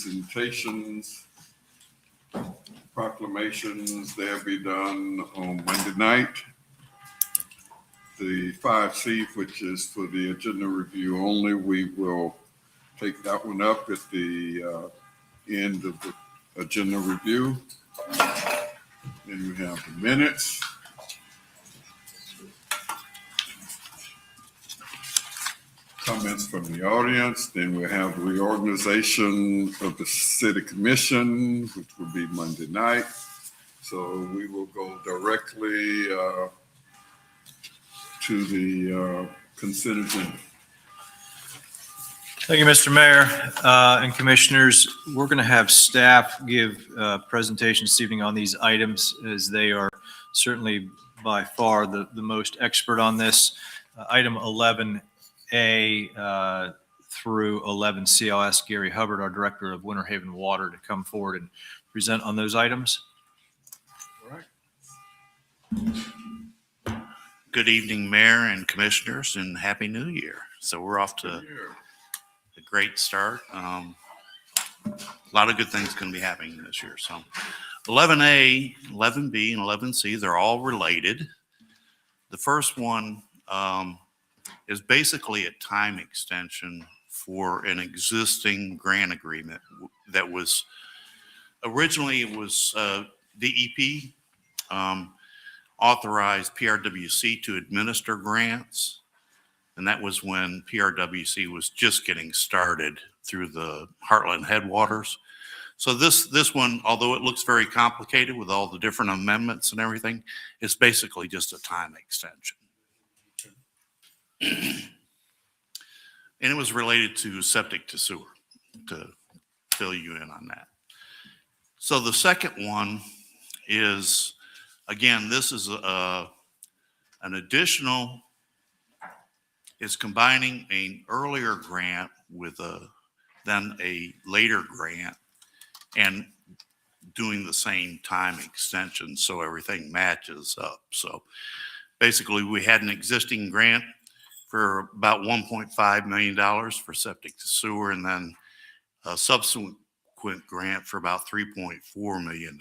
presentations, proclamations, they'll be done on Monday night. The 5C, which is for the agenda review only, we will take that one up at the end of the agenda review. Then we have the minutes. Comments from the audience. Then we have the reorganization of the city commission, which will be Monday night. So we will go directly to the consent agenda. Thank you, Mr. Mayor and Commissioners. We're going to have staff give a presentation this evening on these items, as they are certainly by far the most expert on this. Item 11A through 11C, I'll ask Gary Hubbard, our Director of Winter Haven Water, to come forward and present on those items. All right. Good evening, Mayor and Commissioners, and Happy New Year. So we're off to a great start. A lot of good things going to be happening this year. So 11A, 11B, and 11C, they're all related. The first one is basically a time extension for an existing grant agreement that was originally, it was DEP authorized PRWC to administer grants. And that was when PRWC was just getting started through the Heartland Headwaters. So this one, although it looks very complicated with all the different amendments and everything, it's basically just a time extension. And it was related to septic to sewer, to fill you in on that. So the second one is, again, this is an additional, is combining an earlier grant with then a later grant and doing the same time extension so everything matches up. So basically we had an existing grant for about $1.5 million for septic to sewer, and then a subsequent grant for about $3.4 million.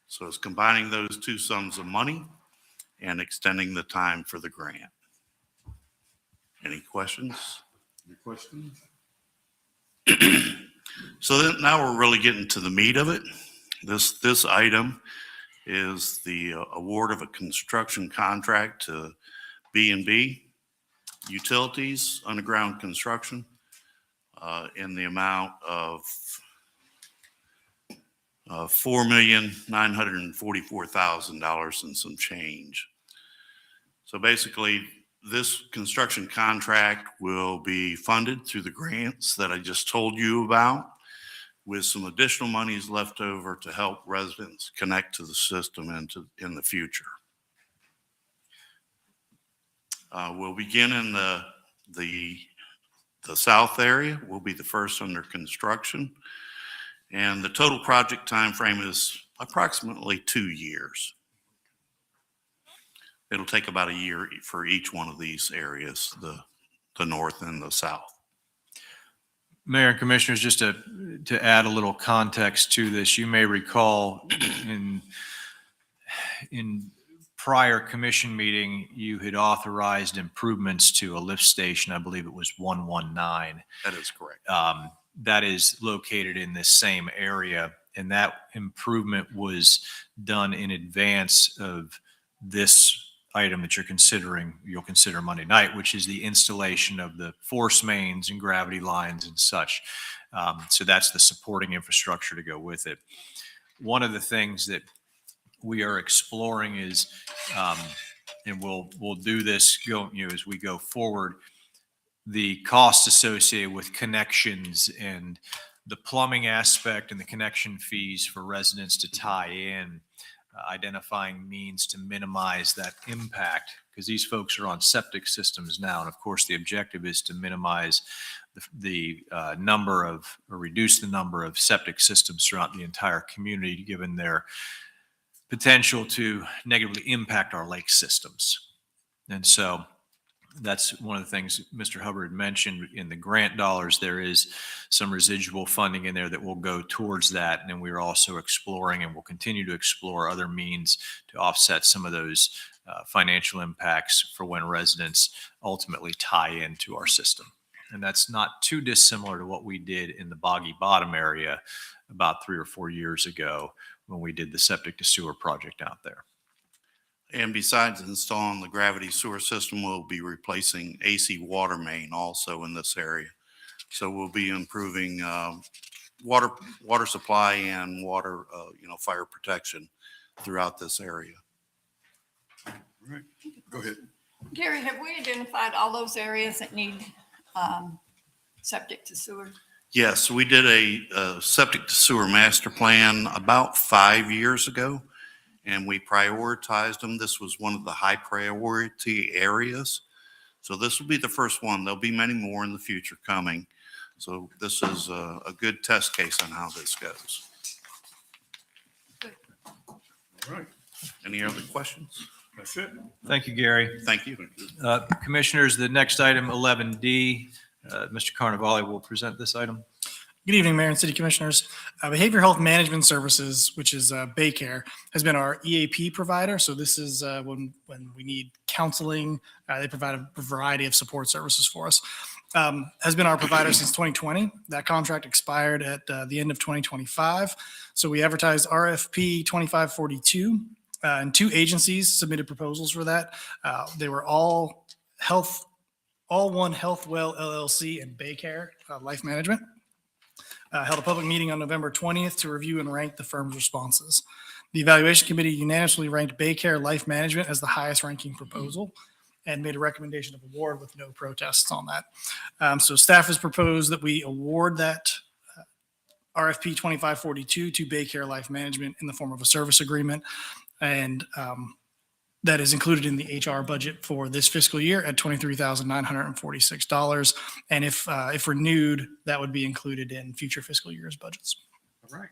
So it's combining those two sums of money and extending the time for the grant. Any questions? Any questions? So then now we're really getting to the meat of it. This item is the award of a construction contract to B&B Utilities Underground Construction in the amount of $4,944,000 and some change. So basically, this construction contract will be funded through the grants that I just told you about, with some additional monies left over to help residents connect to the system in the future. We'll begin in the south area. We'll be the first under construction, and the total project time frame is approximately 2 years. It'll take about a year for each one of these areas, the north and the south. Mayor and Commissioners, just to add a little context to this, you may recall in prior commission meeting, you had authorized improvements to a lift station. I believe it was 119. That is correct. That is located in this same area, and that improvement was done in advance of this item that you'll consider Monday night, which is the installation of the force mains and gravity lines and such. So that's the supporting infrastructure to go with it. One of the things that we are exploring is, and we'll do this as we go forward, the costs associated with connections and the plumbing aspect and the connection fees for residents to tie in. Identifying means to minimize that impact, because these folks are on septic systems now. And of course, the objective is to minimize the number of, or reduce the number of septic systems throughout the entire community, given their potential to negatively impact our lake systems. And so That's one of the things Mr. Hubbard mentioned in the grant dollars. There is some residual funding in there that will go towards that. And then we're also exploring and will continue to explore other means to offset some of those financial impacts for when residents ultimately tie into our system. And that's not too dissimilar to what we did in the Boggy Bottom area about 3 or 4 years ago when we did the septic to sewer project out there. And besides installing the gravity sewer system, we'll be replacing AC water main also in this area. So we'll be improving water supply and water, fire protection throughout this area. All right, go ahead. Gary, have we identified all those areas that need septic to sewer? Yes, we did a septic to sewer master plan about 5 years ago, and we prioritized them. This was one of the high priority areas. So this will be the first one. There'll be many more in the future coming. So this is a good test case on how this goes. All right, Any other questions? that's it. Thank you, Gary. Thank you. Thank you. Commissioners, the next item, 11D, Mr. Carnevale will present this item. Good evening, Mayor and City Commissioners. Behavioral Health Management Services, which is Baycare, has been our EAP provider. So this is when we need counseling. They provide a variety of support services for us. Has been our provider since 2020. That contract expired at the end of 2025. So we advertised RFP 2542, and 2 agencies submitted proposals for that. They were All One Health Well LLC and Baycare Life Management. Held a public meeting on November 20th to review and rank the firm's responses. The evaluation committee unanimously ranked Baycare Life Management as the highest ranking proposal and made a recommendation of award with no protests on that. So staff has proposed that we award that RFP 2542 to Baycare Life Management in the form of a service agreement. And that is included in the HR budget for this fiscal year at $23,946. And if renewed, that would be included in future fiscal years' budgets. All right.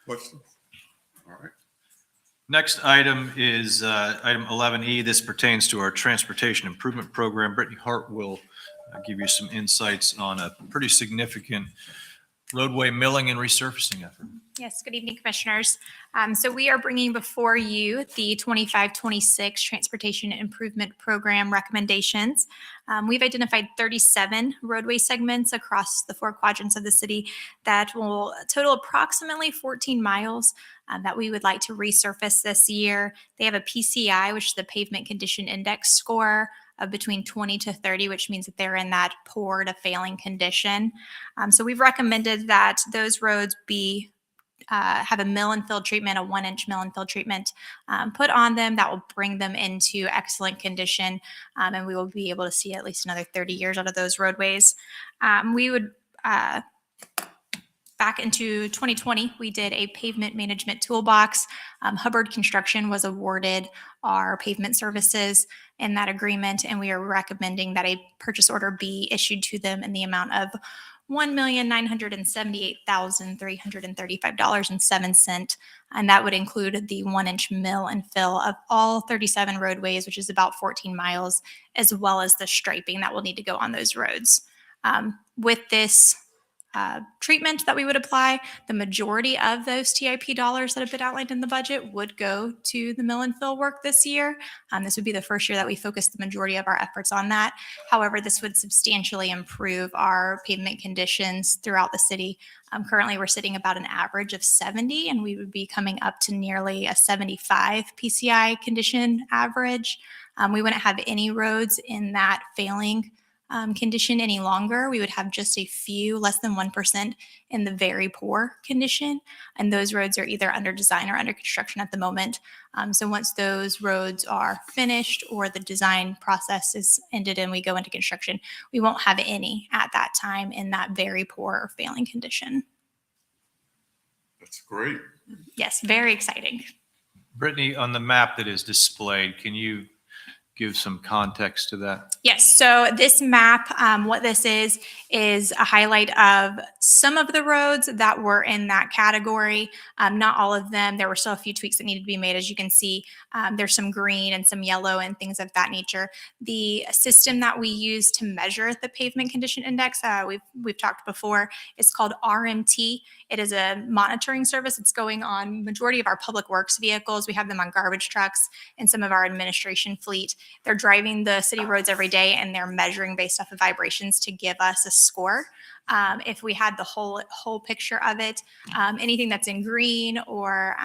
Questions? All right. Next item is item 11E. This pertains to our transportation improvement program. Brittany Hart will give you some insights on a pretty significant roadway milling and resurfacing effort. Yes, good evening, Commissioners. So we are bringing before you the 25-26 Transportation Improvement Program recommendations. We've identified 37 roadway segments across the 4 quadrants of the city that will total approximately 14 miles that we would like to resurface this year. They have a PCI, which is the Pavement Condition Index score, of between 20 to 30, which means that they're in that poor to failing condition. So we've recommended that those roads be have a mill and fill treatment, a 1-inch mill and fill treatment put on them that will bring them into excellent condition. And we will be able to see at least another 30 years out of those roadways. We would, back into 2020, we did a pavement management toolbox. Hubbard Construction was awarded our pavement services in that agreement, and we are recommending that a purchase order be issued to them in the amount of $1,978,335.07. And that would include the 1-inch mill and fill of all 37 roadways, which is about 14 miles, as well as the striping that will need to go on those roads. With this treatment that we would apply, the majority of those TIP dollars that have been outlined in the budget would go to the mill and fill work this year. This would be the first year that we focus the majority of our efforts on that. However, this would substantially improve our pavement conditions throughout the city. Currently, we're sitting about an average of 70, and we would be coming up to nearly a 75 PCI condition average. We wouldn't have any roads in that failing condition any longer. We would have just a few, less than 1%, in the very poor condition. And those roads are either under design or under construction at the moment. So once those roads are finished or the design process is ended and we go into construction, we won't have any at that time in that very poor or failing condition. That's great. Yes, very exciting. Brittany, on the map that is displayed, can you give some context to that? Yes, so this map, what this is a highlight of some of the roads that were in that category. Not all of them. There were still a few tweaks that needed to be made. As you can see, there's some green and some yellow and things of that nature. The system that we use to measure the pavement condition index, we've talked before, is called RMT. It is a monitoring service. It's going on majority of our public works vehicles. We have them on garbage trucks and some of our administration fleet. They're driving the city roads every day and they're measuring based off of vibrations to give us a score. If we had the whole picture of it, anything that's in green or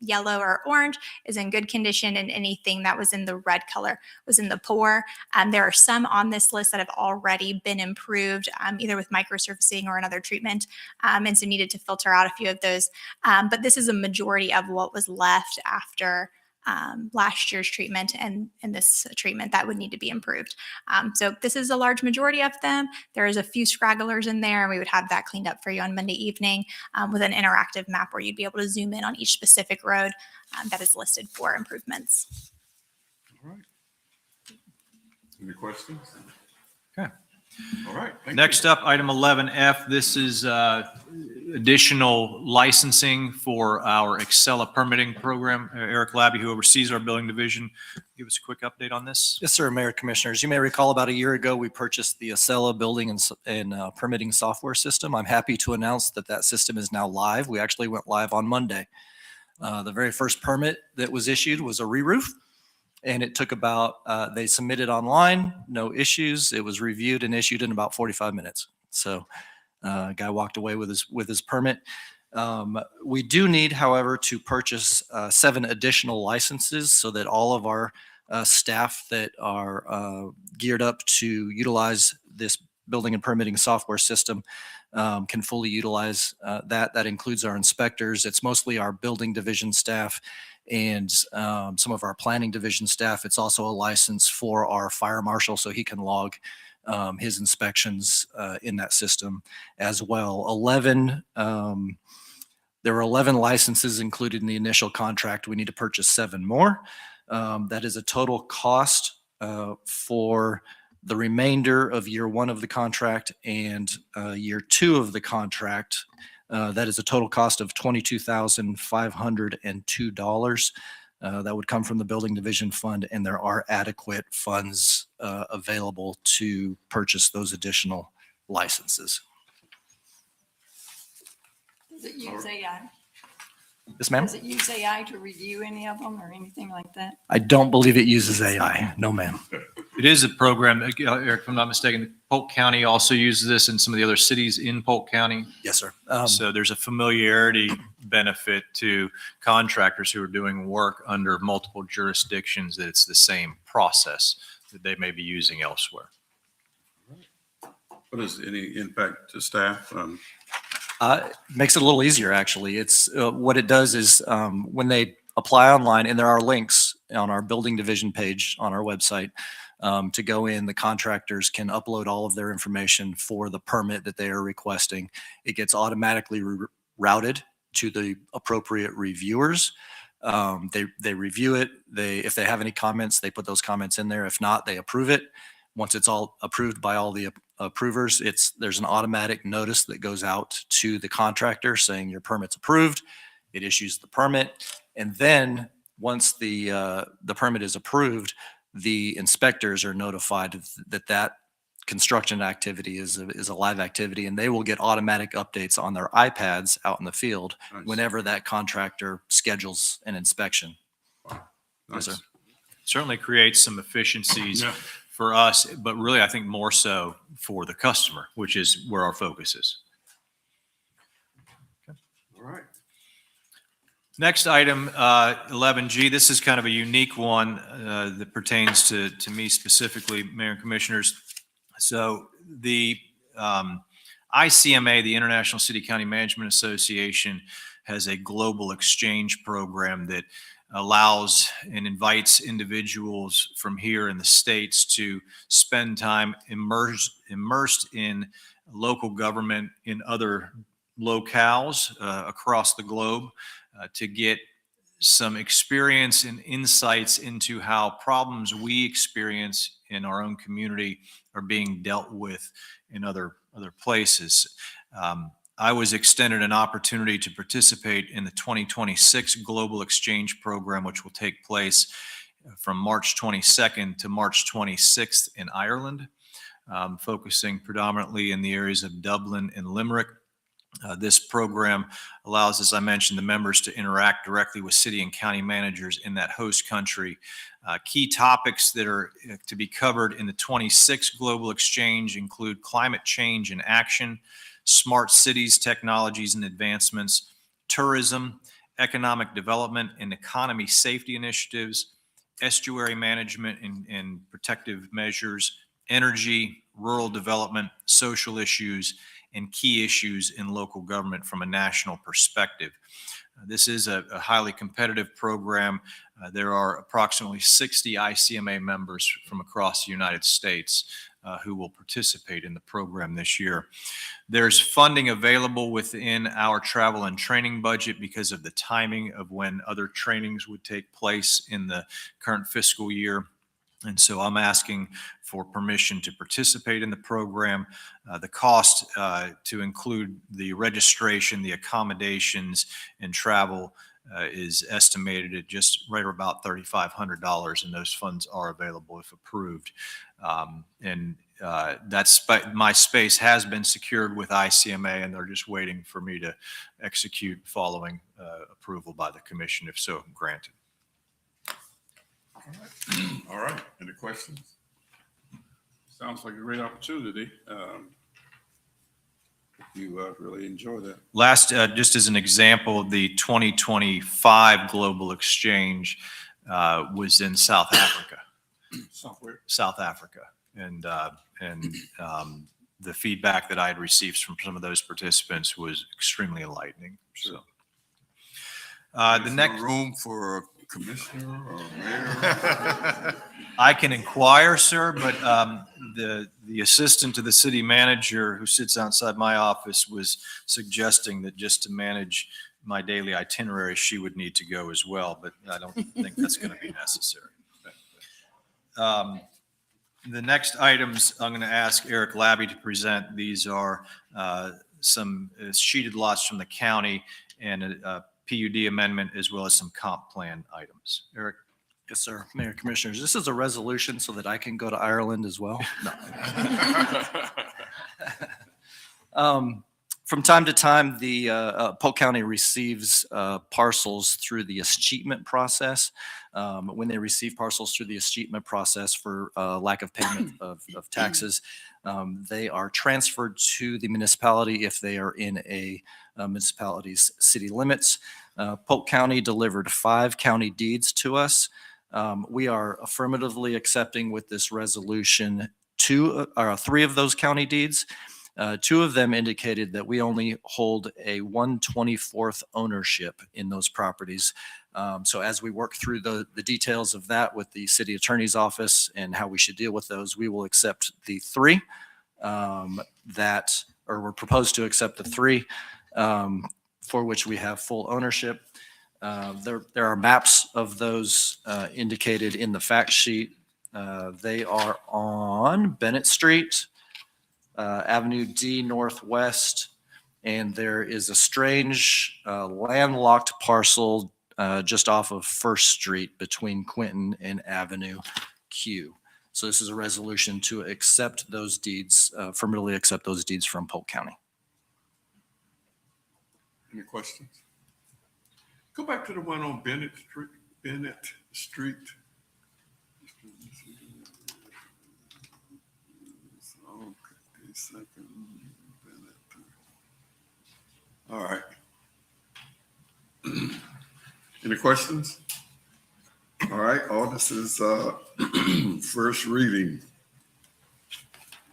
yellow or orange is in good condition, and anything that was in the red color was in the poor. There are some on this list that have already been improved, either with microsurfacing or another treatment, and so needed to filter out a few of those. But this is a majority of what was left after last year's treatment and this treatment that would need to be improved. So this is a large majority of them. There's a few scragglers in there, and we would have that cleaned up for you on Monday evening with an interactive map where you'd be able to zoom in on each specific road that is listed for improvements. All right. Any questions? Okay. All right. thank Next you. up, item 11F. This is additional licensing for our Excella permitting program. Eric Labby, who oversees our building division, give us a quick update on this. Yes, sir, Mayor Commissioners. You may recall about a year ago, we purchased the Acela building and permitting software system. I'm happy to announce that that system is now live. We actually went live on Monday. The very first permit that was issued was a re-roof. And it took about, they submitted online, no issues. It was reviewed and issued in about 45 minutes. So guy walked away with his permit. We do need, however, to purchase 7 additional licenses so that all of our staff that are geared up to utilize this building and permitting software system can fully utilize that. That includes our inspectors. It's mostly our building division staff and some of our planning division staff. It's also a license for our fire marshal so he can log his inspections in that system as well. There were 11 licenses included in the initial contract. We need to purchase 7 more. That is a total cost for the remainder of year 1 of the contract and year 2 of the contract. That is a total cost of $22,502. That would come from the building division fund, and there are adequate funds available to purchase those additional licenses. Does it use AI? Yes, ma'am? Does it use AI to review any of them or anything like that? I don't believe it uses AI. No, ma'am. It is a program, Eric, if I'm not mistaken, Polk County also uses this and some of the other cities in Polk County. Yes, sir. So there's a familiarity benefit to contractors who are doing work under multiple jurisdictions, that it's the same process that they may be using elsewhere. What is any impact to staff? Makes it a little easier, actually. It's what it does is when they apply online, and there are links on our building division page on our website to go in, the contractors can upload all of their information for the permit that they are requesting. It gets automatically routed to the appropriate reviewers. They review it. If they have any comments, they put those comments in there. If not, they approve it. Once it's all approved by all the approvers, there's an automatic notice that goes out to the contractor saying your permit's approved. It issues the permit. And then once the permit is approved, the inspectors are notified that construction activity is a live activity, and they will get automatic updates on their iPads out in the field Nice. whenever that contractor schedules an inspection. Yes, Nice. sir. Certainly creates some efficiencies Yeah. for us, but really I think more so for the customer, which is where our focus is. All right. Next item, 11G. This is kind of a unique one that pertains to me specifically, Mayor and Commissioners. So the ICMA, the International City County Management Association, has a global exchange program that allows and invites individuals from here in the States to spend time immersed in local government in other locales across the globe to get some experience and insights into how problems we experience in our own community are being dealt with in other places. I was extended an opportunity to participate in the 2026 Global Exchange Program, which will take place from March 22nd to March 26th in Ireland, focusing predominantly in the areas of Dublin and Limerick. This program allows, as I mentioned, the members to interact directly with city and county managers in that host country. Key topics that are to be covered in the 26th Global Exchange include climate change and action, smart cities, technologies and advancements, tourism, economic development and economy safety initiatives, estuary management and protective measures, energy, rural development, social issues, and key issues in local government from a national perspective. This is a highly competitive program. There are approximately 60 ICMA members from across the United States who will participate in the program this year. There's funding available within our travel and training budget because of the timing of when other trainings would take place in the current fiscal year. And so I'm asking for permission to participate in the program. The cost to include the registration, the accommodations, and travel is estimated at just right about $3,500, and those funds are available if approved. My space has been secured with ICMA, and they're just waiting for me to execute following approval by the commission, if so granted. All right, any questions? Sounds like a great opportunity. You really enjoy that. Last, just as an example, the 2025 Global Exchange was in South Africa. South Africa. And the feedback that I had received from some of those participants was extremely enlightening. So, the There's next no room for a commissioner or mayor. I can inquire, sir, but the assistant to the city manager who sits outside my office was suggesting that just to manage my daily itinerary, she would need to go as well, but I don't think that's going to be necessary. The next items I'm going to ask Eric Labby to present. These are some sheeted lots from the county and a PUD amendment, as well as some comp plan items. Eric? Yes, sir. Mayor, Commissioners, this is a resolution so that I can go to Ireland as well. No. From time to time, the Polk County receives parcels through the escheatment process. When they receive parcels through the escheatment process for lack of payment of taxes, they are transferred to the municipality if they are in a municipality's city limits. Polk County delivered 5 county deeds to us. We are affirmatively accepting with this resolution 3 of those county deeds. 2 of them indicated that we only hold a 1/24th ownership in those properties. So as we work through the details of that with the city attorney's office and how we should deal with those, we will accept the 3 we're proposed to accept the 3 for which we have full ownership. There are maps of those indicated in the fact sheet. They are on Bennett Street, Avenue D Northwest, and there is a strange landlocked parcel just off of First Street between Quinton and Avenue Q. So this is a resolution to accept those deeds, affirmatively accept those deeds from Polk County. Any questions? Go back to the one on Bennett Street. Bennett Street. All right. Any questions? All right, all this is first reading.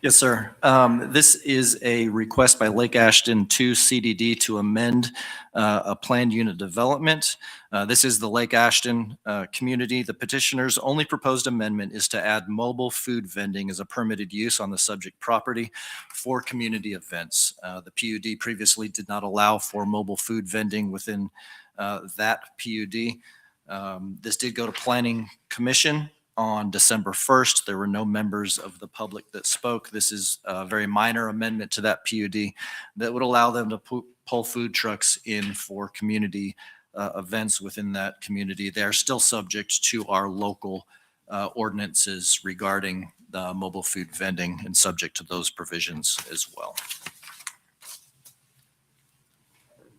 Yes, sir. This is a request by Lake Ashton 2 CDD to amend a planned unit development. This is the Lake Ashton community. The petitioner's only proposed amendment is to add mobile food vending as a permitted use on the subject property for community events. The PUD previously did not allow for mobile food vending within that PUD. This did go to Planning Commission on December 1st. There were no members of the public that spoke. This is a very minor amendment to that PUD that would allow them to pull food trucks in for community events within that community. They are still subject to our local ordinances regarding mobile food vending and subject to those provisions as well.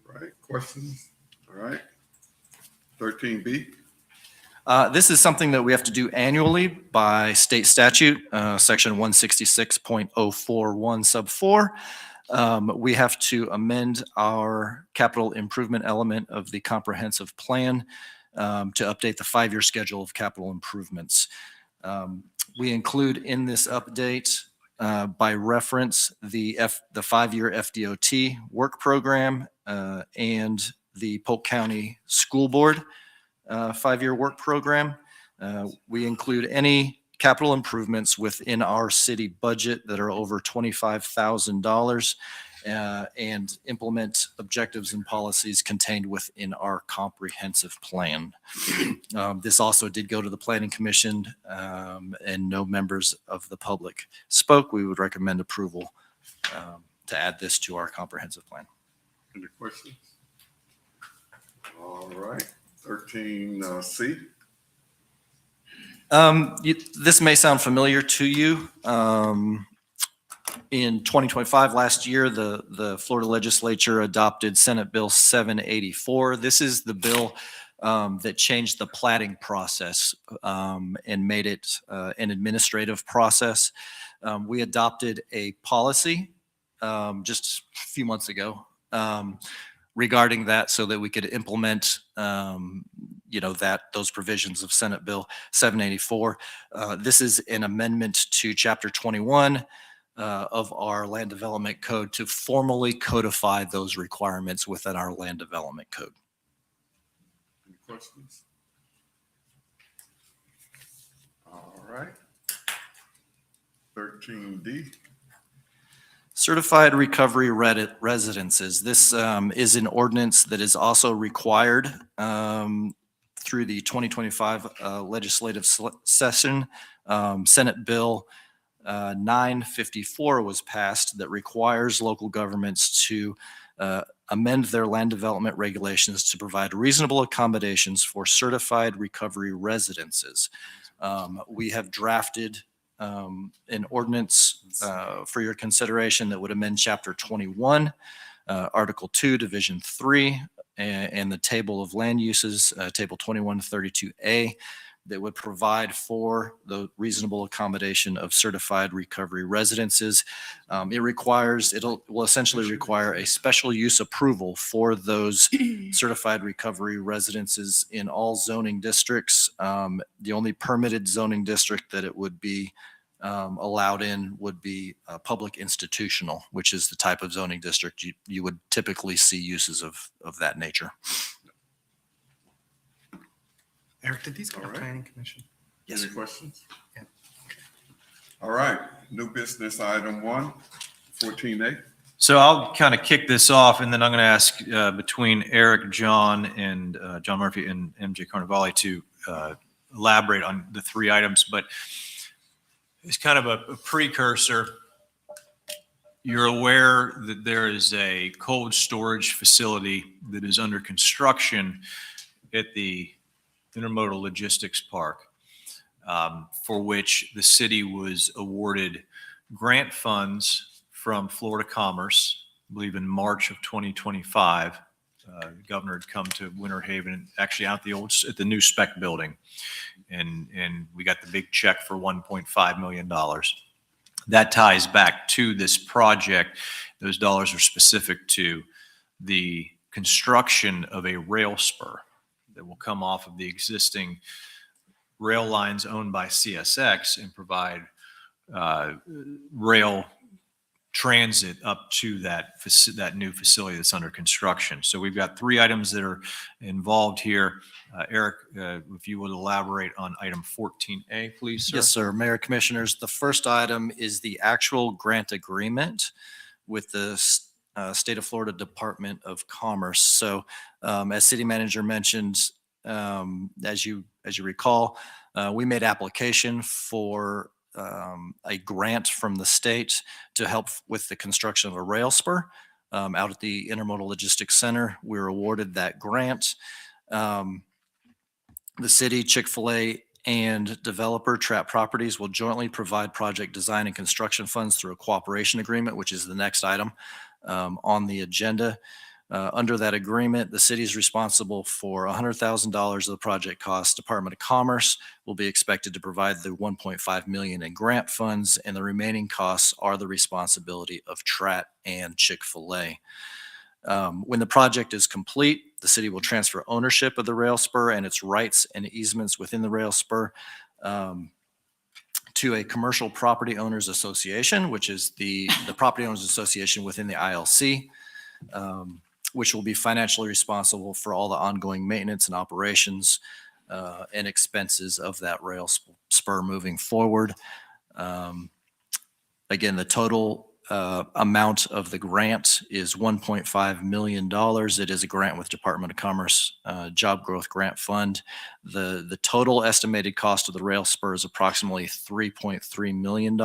All right, questions? All right. 13B. This is something that we have to do annually by state statute, section 166.041 sub 4. We have to amend our capital improvement element of the comprehensive plan to update the 5-year schedule of capital improvements. We include in this update by reference the 5-year FDOT work program and the Polk County School Board 5-year work program. We include any capital improvements within our city budget that are over $25,000 and implement objectives and policies contained within our comprehensive plan. This also did go to the Planning Commission and no members of the public spoke. We would recommend approval to add this to our comprehensive plan. Any questions? All right. 13C. This may sound familiar to you. In 2025, last year, the Florida legislature adopted Senate Bill 784. This is the bill that changed the platting process and made it an administrative process. We adopted a policy just a few months ago regarding that so that we could implement those provisions of Senate Bill 784. This is an amendment to Chapter 21 of our Land Development Code to formally codify those requirements within our Land Development Code. Any questions? All right. 13D. Certified recovery residences. This is an ordinance that is also required through the 2025 legislative session. Senate Bill 954 was passed that requires local governments to amend their land development regulations to provide reasonable accommodations for certified recovery residences. We have drafted an ordinance for your consideration that would amend Chapter 21, Article 2, Division 3, and the Table of Land Uses, Table 2132A, that would provide for the reasonable accommodation of certified recovery residences. It will essentially require a special use approval for those certified recovery residences in all zoning districts. The only permitted zoning district that it would be allowed in would be public institutional, which is the type of zoning district you would typically see uses of that nature. Eric, did these go to All right. planning commission? Yes. Any questions? Yeah. All right. New business item 1, 14A. So I'll kind of kick this off, and then I'm going to ask between Eric, John, and John Murphy and MJ Carnevale to elaborate on the 3 items. But it's kind of a precursor. You're aware that there is a cold storage facility that is under construction at the Intermodal Logistics Park, for which the city was awarded grant funds from Florida Commerce, I believe in March of 2025. The governor had come to Winter Haven, actually out at the new spec building, and we got the big check for $1.5 million. That ties back to this project. Those dollars are specific to the construction of a rail spur that will come off of the existing rail lines owned by CSX and provide rail transit up to that new facility that's under construction. So we've got 3 items that are involved here. Eric, if you would elaborate on item 14A, please, sir. Yes, sir. Mayor, Commissioners, the first item is the actual grant agreement with the State of Florida Department of Commerce. So as City Manager mentioned, As you recall, we made application for a grant from the state to help with the construction of a rail spur out at the Intermodal Logistics Center. We were awarded that grant. The city, Chick-fil-A, and developer Trapp Properties will jointly provide project design and construction funds through a cooperation agreement, which is the next item on the agenda. Under that agreement, the city is responsible for $100,000 of the project cost. Department of Commerce will be expected to provide the $1.5 million in grant funds, and the remaining costs are the responsibility of Trapp and Chick-fil-A. When the project is complete, the city will transfer ownership of the rail spur and its rights and easements within the rail spur to a commercial property owners association, which is the property owners association within the ILC, which will be financially responsible for all the ongoing maintenance and operations and expenses of that rail spur moving forward. Again, the total amount of the grant is $1.5 million. It is a grant with Department of Commerce Job Growth Grant Fund. The total estimated cost of the rail spur is approximately $3.3 million.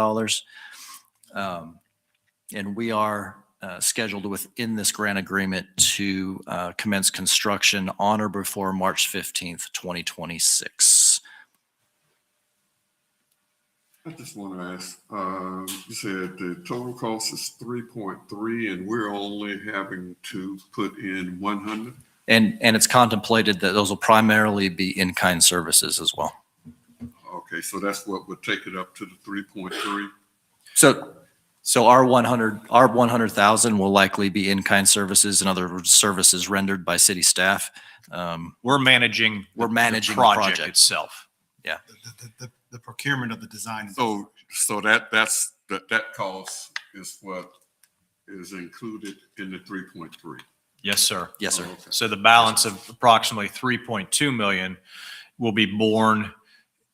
And we are scheduled within this grant agreement to commence construction on or before March 15th, 2026. I just want to ask, you said the total cost is 3.3 and we're only having to put in 100? And it's contemplated that those will primarily be in-kind services as well. Okay, so that's what would take it up to the 3.3? So our 100,000 will likely be in-kind services, in other words, services rendered by city staff. We're managing We're managing the project project. itself. The procurement of the design. So that cost is what is included in the 3.3? Yes, sir. Yes, sir. Oh, okay. So the balance of approximately 3.2 million will be borne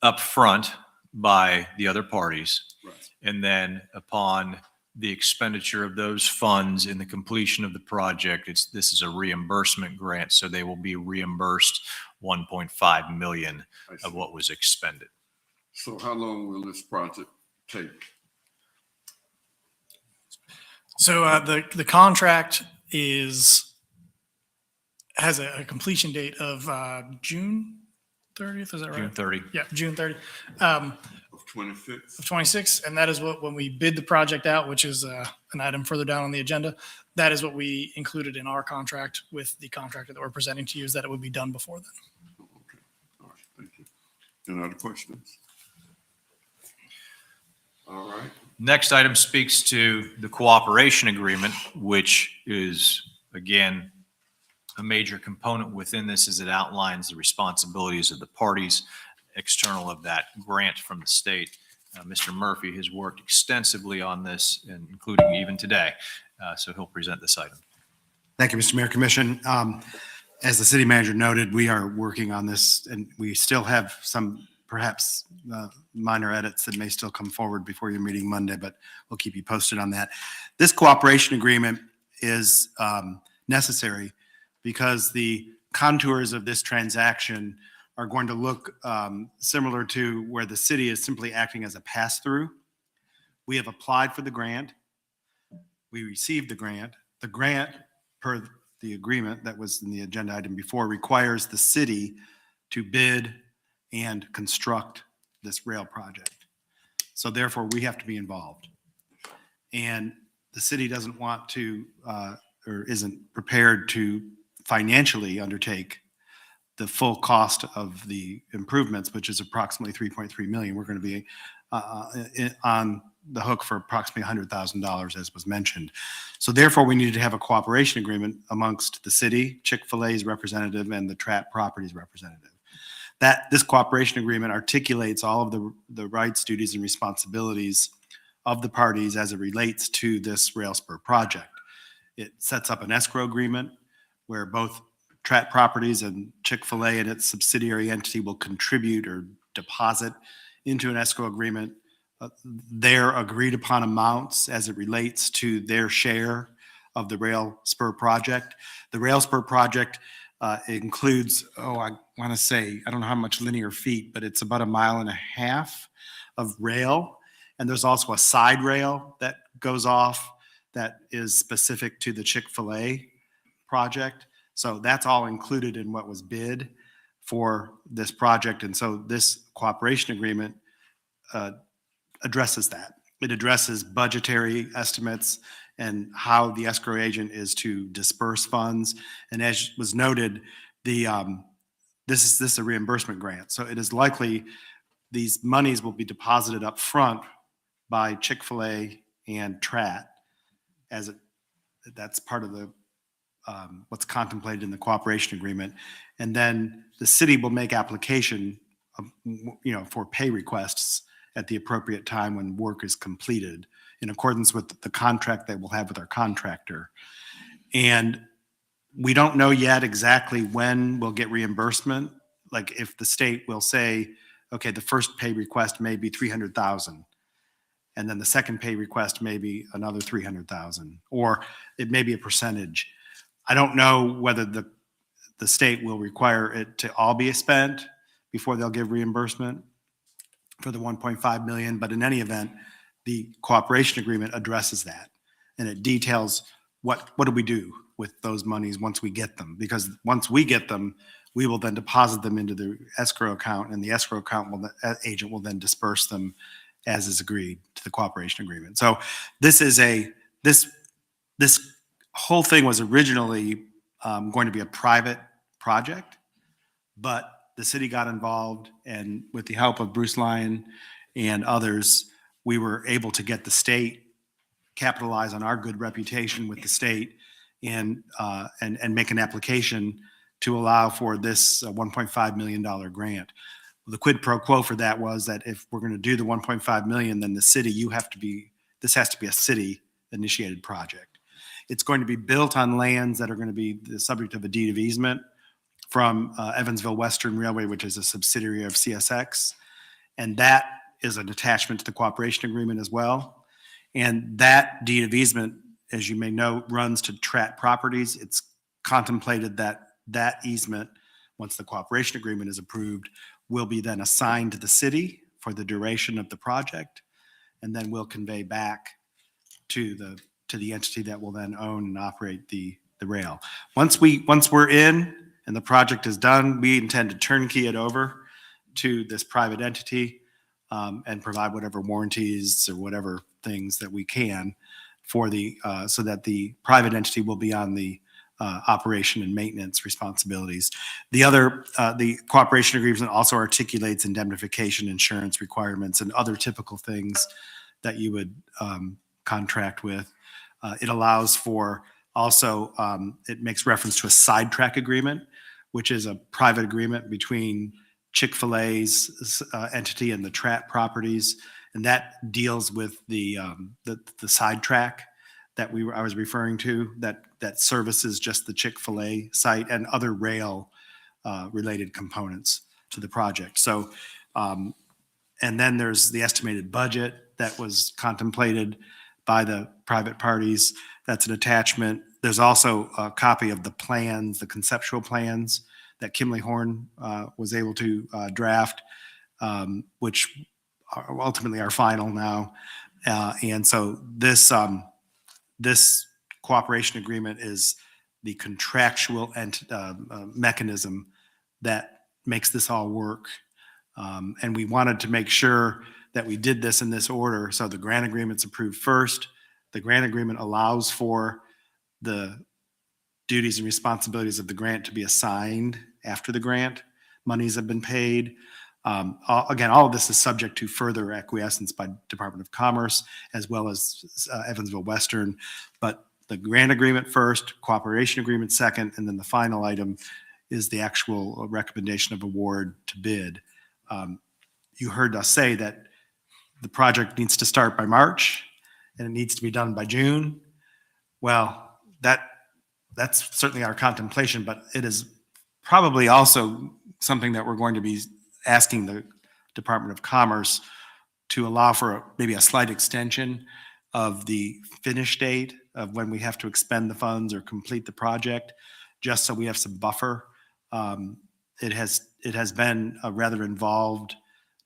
upfront by the other parties. Right. And then upon the expenditure of those funds in the completion of the project, this is a reimbursement grant, so they will be reimbursed 1.5 million I of see. what was expended. So how long will this project take? So the contract has a completion date of June 30th, is that right? June 30. Yeah, June 30th. Of 26? Of 26, and that is when we bid the project out, which is an item further down on the agenda, that is what we included in our contract with the contractor that we're presenting to you, is that it would be done before then. Okay, all right, thank you. Any other questions? All right, Next item speaks to the cooperation agreement, which is, again, a major component within this as it outlines the responsibilities of the parties external of that grant from the state. Mr. Murphy has worked extensively on this, and including even today, so he'll present this item. Thank you, Mr. Mayor Commission. As the city manager noted, we are working on this and we still have some perhaps minor edits that may still come forward before your meeting Monday, but we'll keep you posted on that. This cooperation agreement is necessary because the contours of this transaction are going to look similar to where the city is simply acting as a pass-through. We have applied for the grant. We received the grant. The grant, per the agreement that was in the agenda item before, requires the city to bid and construct this rail project. So therefore, we have to be involved. And the city doesn't want to, or isn't prepared to financially undertake the full cost of the improvements, which is approximately 3.3 million. We're going to be on the hook for approximately $100,000, as was mentioned. So therefore, we needed to have a cooperation agreement amongst the city, Chick-fil-A's representative, and the Trapp Properties representative. This cooperation agreement articulates all of the rights, duties, and responsibilities of the parties as it relates to this rail spur project. It sets up an escrow agreement where both Trapp Properties and Chick-fil-A and its subsidiary entity will contribute or deposit into an escrow agreement their agreed upon amounts as it relates to their share of the rail spur project. The rail spur project It includes, I want to say, I don't know how much linear feet, but it's about 1.5 miles of rail. And there's also a side rail that goes off that is specific to the Chick-fil-A project. So that's all included in what was bid for this project. And so this cooperation agreement addresses that. It addresses budgetary estimates and how the escrow agent is to disperse funds. And as was noted, this is a reimbursement grant. So it is likely these monies will be deposited up front by Chick-fil-A and TRAT that's part of the what's contemplated in the cooperation agreement. And then the city will make application for pay requests at the appropriate time when work is completed in accordance with the contract that we'll have with our contractor. And we don't know yet exactly when we'll get reimbursement. Like if the state will say, okay, the first pay request may be 300,000. And then the second pay request may be another 300,000, or it may be a percentage. I don't know whether the state will require it to all be spent before they'll give reimbursement for the 1.5 million. But in any event, the cooperation agreement addresses that, and it details what do we do with those monies once we get them, because once we get them, we will then deposit them into the escrow account, and the escrow account agent will then disperse them as is agreed to the cooperation agreement. So this is this whole thing was originally going to be a private project, but the city got involved, and with the help of Bruce Lyon and others, we were able to get the state capitalize on our good reputation with the state and make an application to allow for this $1.5 million grant. The quid pro quo for that was that if we're going to do the 1.5 million, then the city, this has to be a city initiated project. It's going to be built on lands that are going to be the subject of a deed of easement from Evansville Western Railway, which is a subsidiary of CSX. And that is an attachment to the cooperation agreement as well. And that deed of easement, as you may know, runs to TRAT Properties. It's contemplated that that easement, once the cooperation agreement is approved, will be then assigned to the city for the duration of the project, and then we'll convey back to the entity that will then own and operate the rail. Once we're in and the project is done, we intend to turnkey it over to this private entity and provide whatever warranties or whatever things that we can for so that the private entity will be on the operation and maintenance responsibilities. The cooperation agreement also articulates indemnification insurance requirements and other typical things that you would contract with. It allows for also, it makes reference to a sidetrack agreement, which is a private agreement between Chick-fil-A's entity and the TRAT Properties, and that deals with the sidetrack that I was referring to, that services just the Chick-fil-A site and other rail related components to the project. So, and then there's the estimated budget that was contemplated by the private parties. That's an attachment. There's also a copy of the plans, the conceptual plans that Kimley Horn was able to draft, which are ultimately are final now. And so this cooperation agreement is the contractual mechanism that makes this all work. And we wanted to make sure that we did this in this order. So the grant agreement's approved first. The grant agreement allows for the duties and responsibilities of the grant to be assigned after the grant monies have been paid. Again, all of this is subject to further acquiescence by Department of Commerce as well as Evansville Western. But the grant agreement first, cooperation agreement second, and then the final item is the actual recommendation of award to bid. You heard us say that the project needs to start by March and it needs to be done by June. Well, that's certainly our contemplation, but it is probably also something that we're going to be asking the Department of Commerce to allow for maybe a slight extension of the finish date of when we have to expend the funds or complete the project, just so we have some buffer. It has been a rather involved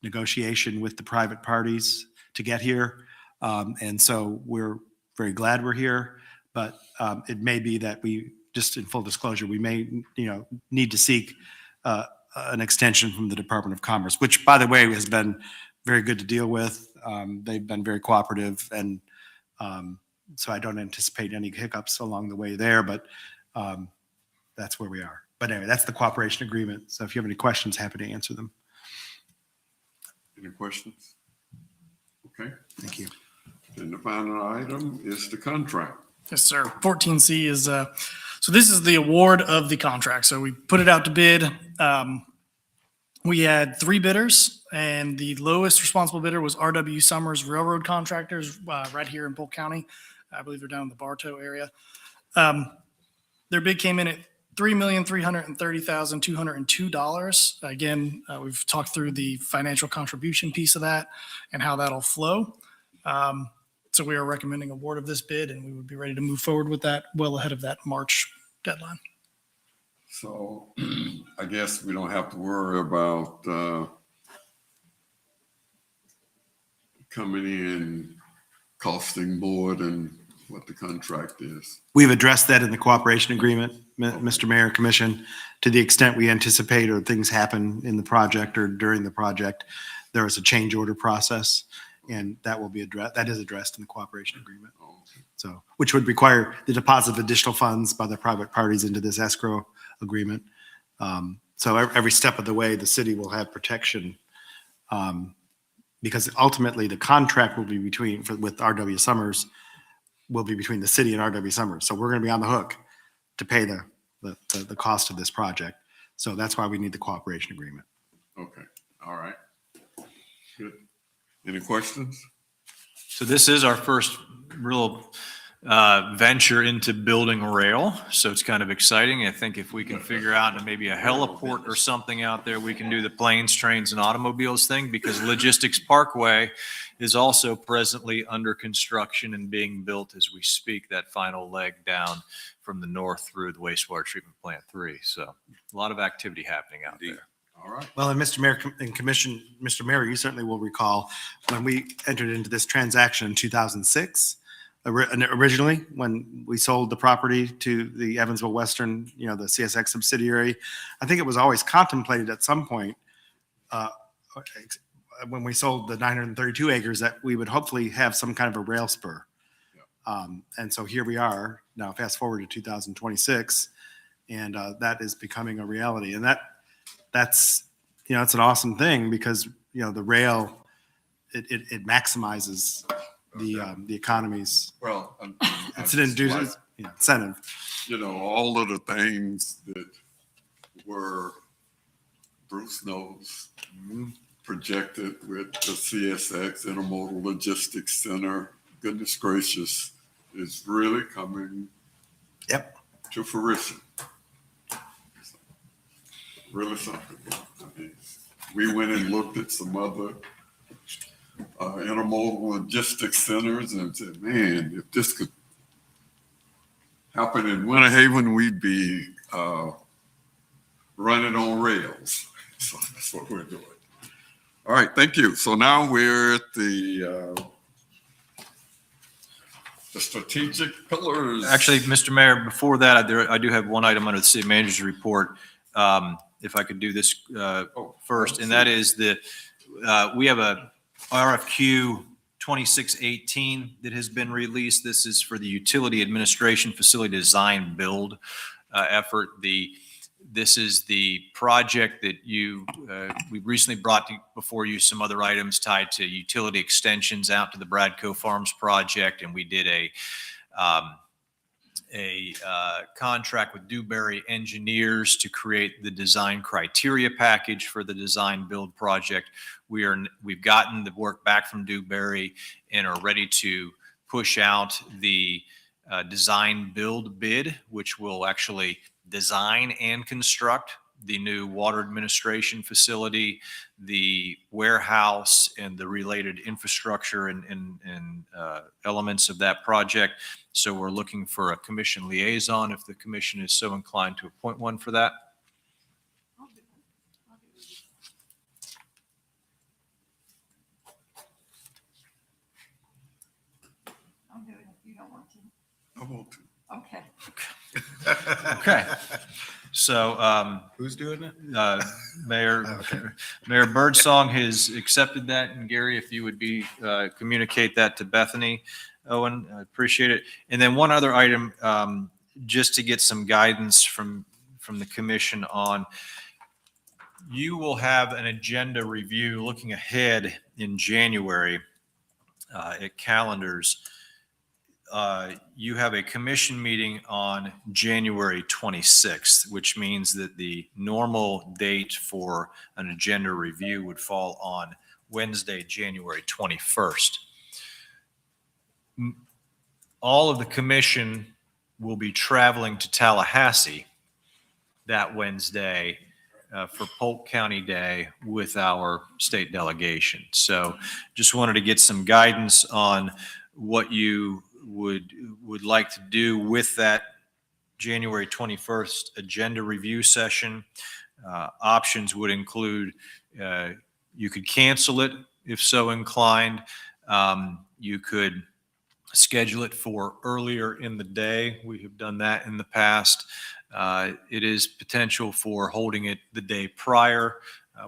negotiation with the private parties to get here. And so we're very glad we're here, but it may be that we, just in full disclosure, we may, need to seek an extension from the Department of Commerce, which, by the way, has been very good to deal with. They've been very cooperative, and so I don't anticipate any hiccups along the way there, but that's where we are. But anyway, that's the cooperation agreement. So if you have any questions, happy to answer them. Any questions? Okay, Thank you. and the final item is the contract. Yes, sir. 14C is, so this is the award of the contract. So we put it out to bid. We had 3 bidders, and the lowest responsible bidder was RW Summers Railroad Contractors, right here in Polk County. I believe they're down in the Bartow area. Their bid came in at $3,330,202. Again, we've talked through the financial contribution piece of that and how that'll flow. So we are recommending award of this bid, and we would be ready to move forward with that well ahead of that March deadline. So I guess we don't have to worry about coming in, costing more than what the contract is. We've addressed that in the cooperation agreement, Mr. Mayor, Commission, to the extent we anticipate or things happen in the project or during the project, there is a change order process, and that will be addressed. That is addressed in the cooperation agreement. So, which would require the deposit of additional funds by the private parties into this escrow agreement. So every step of the way, the city will have protection, because ultimately the contract will be with RW Summers will be between the city and RW Summers. So we're going to be on the hook to pay the cost of this project. So that's why we need the cooperation agreement. Okay, all right. Good. Any questions? So this is our first real venture into building rail. So it's kind of exciting. I think if we can figure out maybe a heliport or something out there, we can do the planes, trains, and automobiles thing, because Logistics Parkway is also presently under construction and being built as we speak, that final leg down from the north through the wastewater treatment plant 3. So a lot of activity happening out there. All right. Well, and Mr. Mayor and Commission, Mr. Mayor, you certainly will recall when we entered into this transaction in 2006, originally, when we sold the property to the Evansville Western, the CSX subsidiary. I think it was always contemplated at some point, when we sold the 932 acres, that we would hopefully have some kind of a rail spur. And so here we are now, fast forward to 2026, and that is becoming a reality. And that's it's an awesome thing, because the rail it maximizes the economies. Well, It's an incentive. All of the things that were, Bruce knows, projected with the CSX Intermodal Logistics Center, goodness gracious, is really coming to fruition. Really something. I mean, we went and looked at some other intermodal logistics centers and said, man, if this could happen in Winter Haven, we'd be running on rails. So that's what we're doing. All right, thank you. So now we're at the strategic pillars. Actually, Mr. Mayor, before that, I do have one item under the city manager's report. If I could do this first, and that is that we have a RFQ 2618 that has been released. This is for the utility administration facility design build effort. This is the project that we recently brought before you some other items tied to utility extensions out to the Bradco Farms project, and we did a contract with Dewberry Engineers to create the design criteria package for the design build project. We've gotten the work back from Dewberry and are ready to push out the design build bid, which will actually design and construct the new water administration facility, the warehouse, and the related infrastructure and elements of that project. So we're looking for a commission liaison if the commission is so inclined to appoint one for that. I'll do it if you don't want to. I want to. Okay. Okay. So Who's doing it? Mayor Birdsong has accepted that. And Gary, if you would be, communicate that to Bethany, Owen, I appreciate it. And then one other item, just to get some guidance from the commission on, you will have an agenda review looking ahead in January at calendars. You have a commission meeting on January 26th, which means that the normal date for an agenda review would fall on Wednesday, January 21st. All of the commission will be traveling to Tallahassee that Wednesday for Polk County Day with our state delegation. So just wanted to get some guidance on what you would like to do with that January 21st agenda review session. Options would include you could cancel it if so inclined. You could schedule it for earlier in the day. We have done that in the past. It is potential for holding it the day prior.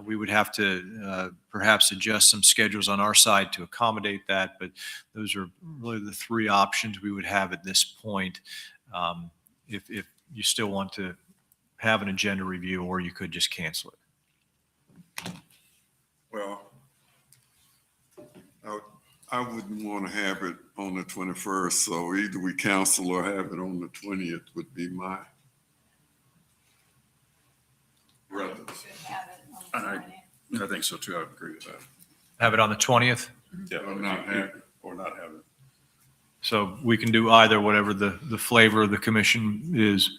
We would have to perhaps adjust some schedules on our side to accommodate that, but those are really the three options we would have at this point. If you still want to have an agenda review, or you could just cancel it. Well, I wouldn't want to have it on the 21st, so either we cancel or have it on the 20th would be my preference. Have it on the All right. 20th. I think so too. I would agree with that. Have it on the 20th? Yeah, Or not have it. or not have it. So we can do either, whatever the flavor of the commission is.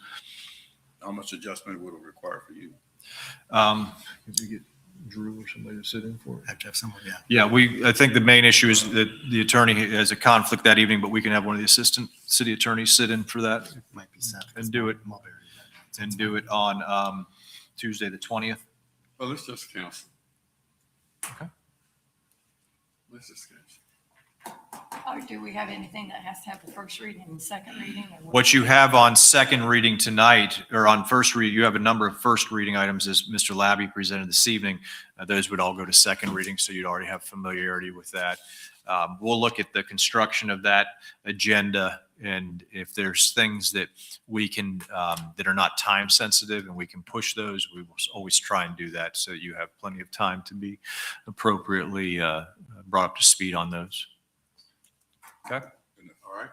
How much adjustment would it require for you? Could we get Drew or somebody to sit in for it? Have to have someone, yeah. Yeah, I think the main issue is that the attorney has a conflict that evening, but we can have one of the assistant city attorneys sit in for that Might be set. and do it on Tuesday, the 20th. Well, let's just cancel. Okay. Let's just cancel. Or do we have anything that has to have the first reading and second reading? Or What you have on second reading tonight, or on first read, you have a number of first reading items as Mr. Labby presented this evening. Those would all go to second reading, so you'd already have familiarity with that. We'll look at the construction of that agenda, and if there's things that we can, that are not time sensitive and we can push those, we will always try and do that so that you have plenty of time to be appropriately brought up to speed on those. Okay. All right,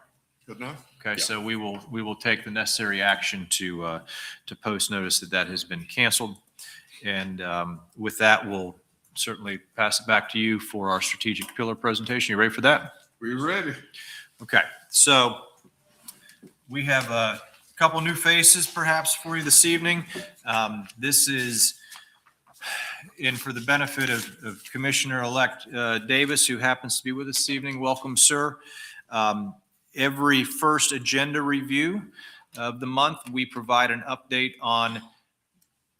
good enough? Okay, so we will take the necessary action to post notice that has been canceled. And with that, we'll certainly pass it back to you for our strategic pillar presentation. You ready for that? We're ready. Okay, so we have a couple new faces perhaps for you this evening. This is for the benefit of Commissioner-elect Davis, who happens to be with us this evening. Welcome, sir. Every first agenda review of the month, we provide an update on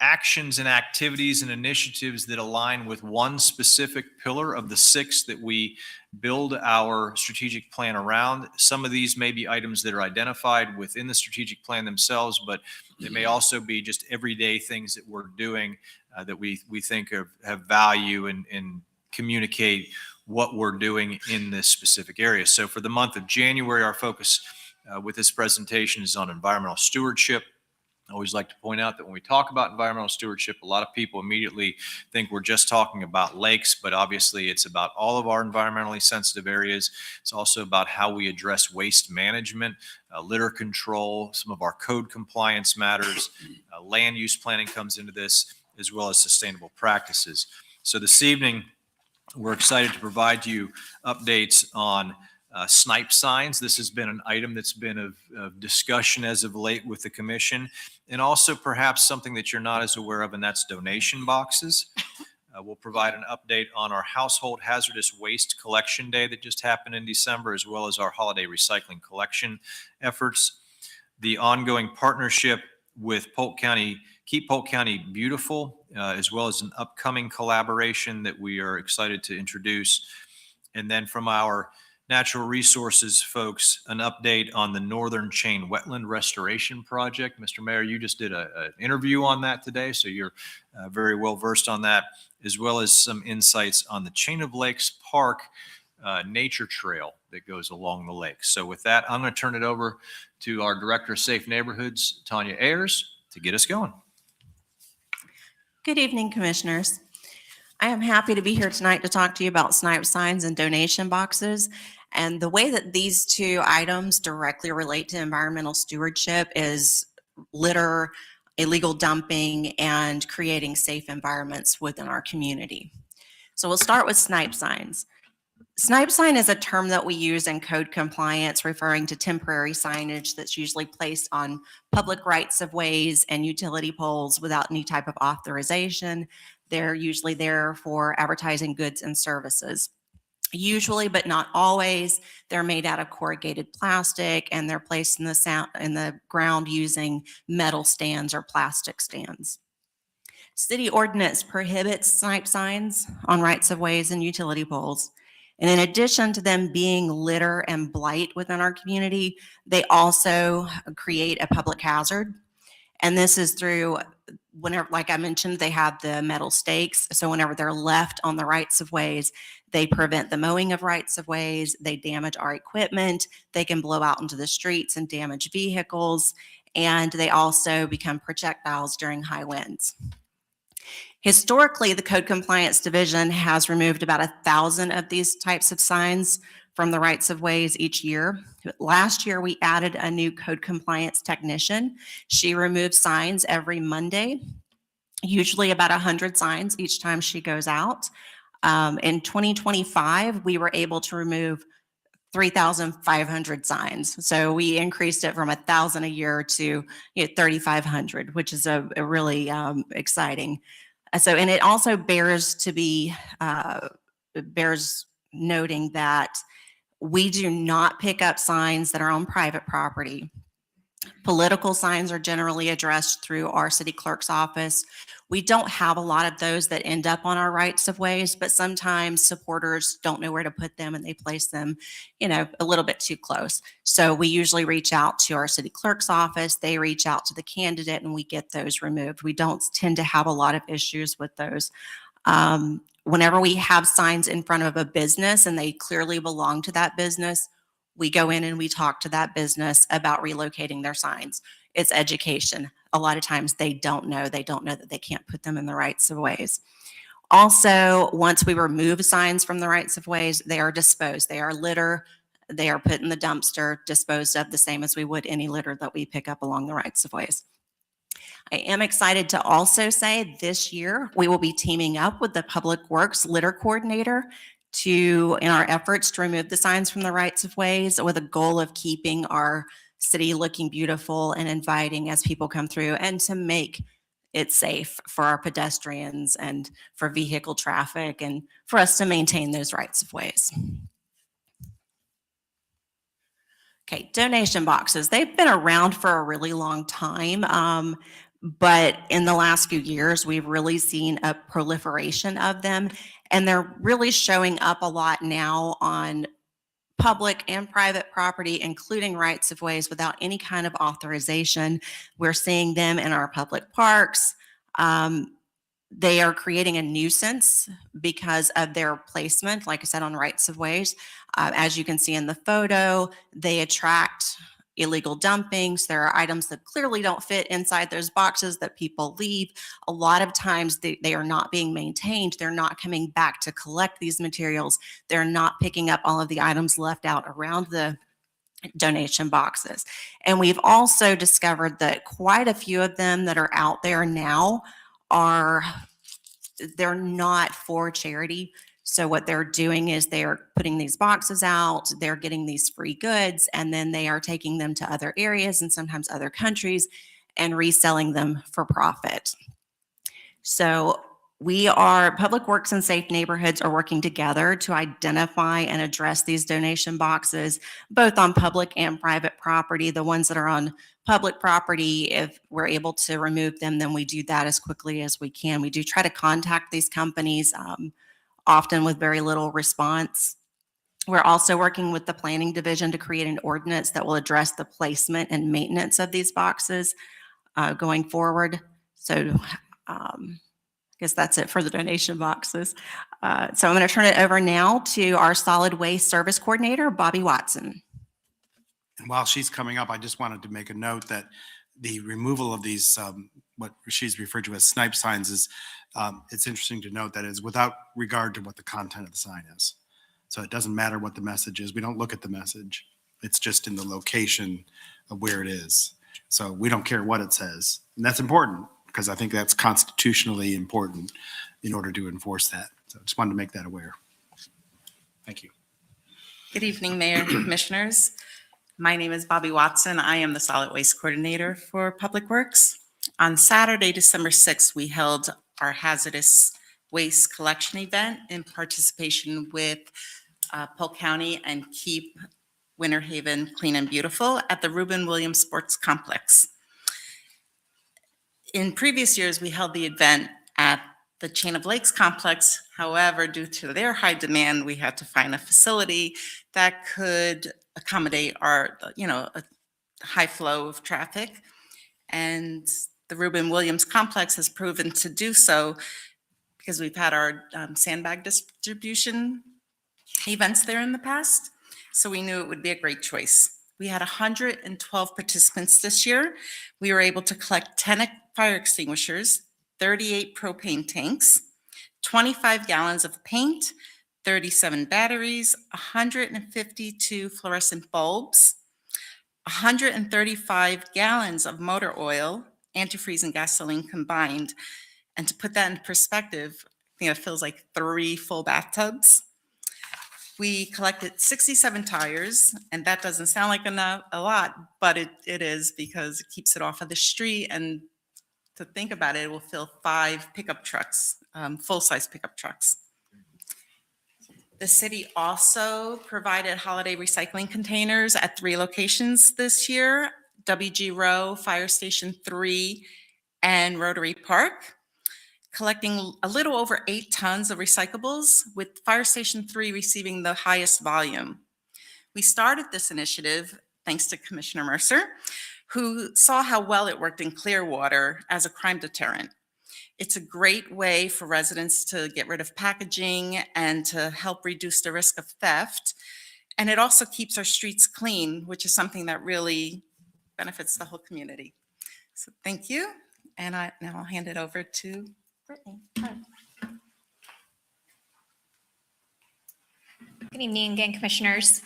actions and activities and initiatives that align with one specific pillar of the 6 that we build our strategic plan around. Some of these may be items that are identified within the strategic plan themselves, but they may also be just everyday things that we're doing that we think have value and communicate what we're doing in this specific area. So for the month of January, our focus with this presentation is on environmental stewardship. I always like to point out that when we talk about environmental stewardship, a lot of people immediately think we're just talking about lakes, but obviously it's about all of our environmentally sensitive areas. It's also about how we address waste management, litter control, some of our code compliance matters, land use planning comes into this, as well as sustainable practices. So this evening, we're excited to provide you updates on Snipe signs. This has been an item that's been of discussion as of late with the commission, and also perhaps something that you're not as aware of, and that's donation boxes. We'll provide an update on our Household Hazardous Waste Collection Day that just happened in December, as well as our holiday recycling collection efforts. The ongoing partnership with Polk County, Keep Polk County Beautiful, as well as an upcoming collaboration that we are excited to introduce. And then from our natural resources folks, an update on the Northern Chain Wetland Restoration Project. Mr. Mayor, you just did an interview on that today, so you're very well versed on that, as well as some insights on the Chain of Lakes Park nature trail that goes along the lake. So with that, I'm going to turn it over to our Director of Safe Neighborhoods, Tanya Ayers, to get us going. Good evening, Commissioners. I am happy to be here tonight to talk to you about snipe signs and donation boxes. And the way that these two items directly relate to environmental stewardship is litter, illegal dumping, and creating safe environments within our community. So we'll start with snipe signs. Snipe sign is a term that we use in code compliance, referring to temporary signage that's usually placed on public rights of ways and utility poles without any type of authorization. They're usually there for advertising goods and services. Usually, but not always, they're made out of corrugated plastic and they're placed in the ground using metal stands or plastic stands. City ordinance prohibits snipe signs on rights of ways and utility poles. And in addition to them being litter and blight within our community, they also create a public hazard. And this is through whenever, like I mentioned, they have the metal stakes. So whenever they're left on the rights of ways, they prevent the mowing of rights of ways. They damage our equipment. They can blow out into the streets and damage vehicles. And they also become projectiles during high winds. Historically, the Code Compliance Division has removed about 1,000 of these types of signs from the rights of ways each year. Last year, we added a new code compliance technician. She removes signs every Monday, usually about 100 signs each time she goes out. In 2025, we were able to remove 3,500 signs. So we increased it from 1,000 a year to 3,500, which is a really exciting. And it also bears noting that we do not pick up signs that are on private property. Political signs are generally addressed through our city clerk's office. We don't have a lot of those that end up on our rights of ways, but sometimes supporters don't know where to put them and they place them, a little bit too close. So we usually reach out to our city clerk's office. They reach out to the candidate and we get those removed. We don't tend to have a lot of issues with those. Whenever we have signs in front of a business and they clearly belong to that business, we go in and we talk to that business about relocating their signs. It's education. A lot of times they don't know that they can't put them in the rights of ways. Also, once we remove signs from the rights of ways, they are disposed. They are litter. They are put in the dumpster, disposed of the same as we would any litter that we pick up along the rights of ways. I am excited to also say this year we will be teaming up with the Public Works Litter Coordinator in our efforts to remove the signs from the rights of ways with a goal of keeping our city looking beautiful and inviting as people come through and to make it safe for our pedestrians and for vehicle traffic and for us to maintain those rights of ways. Okay, donation boxes. They've been around for a really long time, but in the last few years, we've really seen a proliferation of them, and they're really showing up a lot now on public and private property, including rights of ways without any kind of authorization. We're seeing them in our public parks. They are creating a nuisance because of their placement, like I said, on rights of ways. As you can see in the photo, they attract illegal dumpings. There are items that clearly don't fit inside those boxes that people leave. A lot of times they are not being maintained. They're not coming back to collect these materials. They're not picking up all of the items left out around the donation boxes. And we've also discovered that quite a few of them that are out there now they're not for charity. So what they're doing is they're putting these boxes out, they're getting these free goods, and then they are taking them to other areas and sometimes other countries and reselling them for profit. So Public Works and Safe Neighborhoods are working together to identify and address these donation boxes, both on public and private property. The ones that are on public property, if we're able to remove them, then we do that as quickly as we can. We do try to contact these companies, often with very little response. We're also working with the Planning Division to create an ordinance that will address the placement and maintenance of these boxes going forward. So I guess that's it for the donation boxes. So I'm going to turn it over now to our Solid Waste Service Coordinator, Bobby Watson. And while she's coming up, I just wanted to make a note that the removal of these, what she's referred to as snipe signs is, it's interesting to note that is without regard to what the content of the sign is. So it doesn't matter what the message is. We don't look at the message. It's just in the location of where it is. So we don't care what it says. And that's important because I think that's constitutionally important in order to enforce that. So I just wanted to make that aware. Thank you. Good evening, Mayor and Commissioners. My name is Bobby Watson. I am the Solid Waste Coordinator for Public Works. On Saturday, December 6th, we held our hazardous waste collection event in participation with Polk County and Keep Winter Haven Clean and Beautiful at the Reuben Williams Sports Complex. In previous years, we held the event at the Chain of Lakes Complex. However, due to their high demand, we had to find a facility that could accommodate our, a high flow of traffic. And the Reuben Williams Complex has proven to do so because we've had our sandbag distribution events there in the past. So we knew it would be a great choice. We had 112 participants this year. We were able to collect 10 fire extinguishers, 38 propane tanks, 25 gallons of paint, 37 batteries, 152 fluorescent bulbs, 135 gallons of motor oil, antifreeze and gasoline combined. And to put that in perspective, I think it feels like 3 full bathtubs. We collected 67 tires, and that doesn't sound like a lot, but it is because it keeps it off of the street. And to think about it, it will fill 5 pickup trucks, full-size pickup trucks. The city also provided holiday recycling containers at 3 locations this year, WG Row, Fire Station 3, and Rotary Park, collecting a little over 8 tons of recyclables, with Fire Station 3 receiving the highest volume. We started this initiative thanks to Commissioner Mercer, who saw how well it worked in Clearwater as a crime deterrent. It's a great way for residents to get rid of packaging and to help reduce the risk of theft. And it also keeps our streets clean, which is something that really benefits the whole community. So thank you. And now I'll hand it over to Brittany. Good evening again, Commissioners.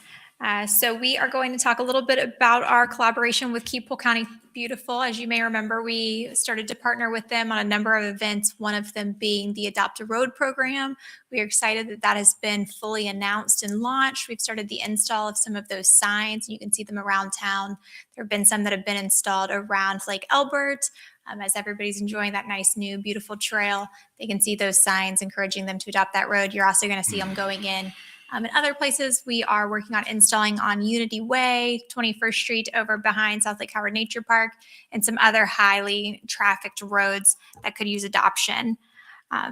So we are going to talk a little bit about our collaboration with Keep Polk County Beautiful. As you may remember, we started to partner with them on a number of events, one of them being the Adopt a Road program. We are excited that that has been fully announced and launched. We've started the install of some of those signs. You can see them around town. There have been some that have been installed around Lake Elbert. As everybody's enjoying that nice, new, beautiful trail, they can see those signs encouraging them to adopt that road. You're also going to see them going in other places. We are working on installing on Unity Way, 21st Street over behind South Lake Howard Nature Park, and some other highly trafficked roads that could use adoption.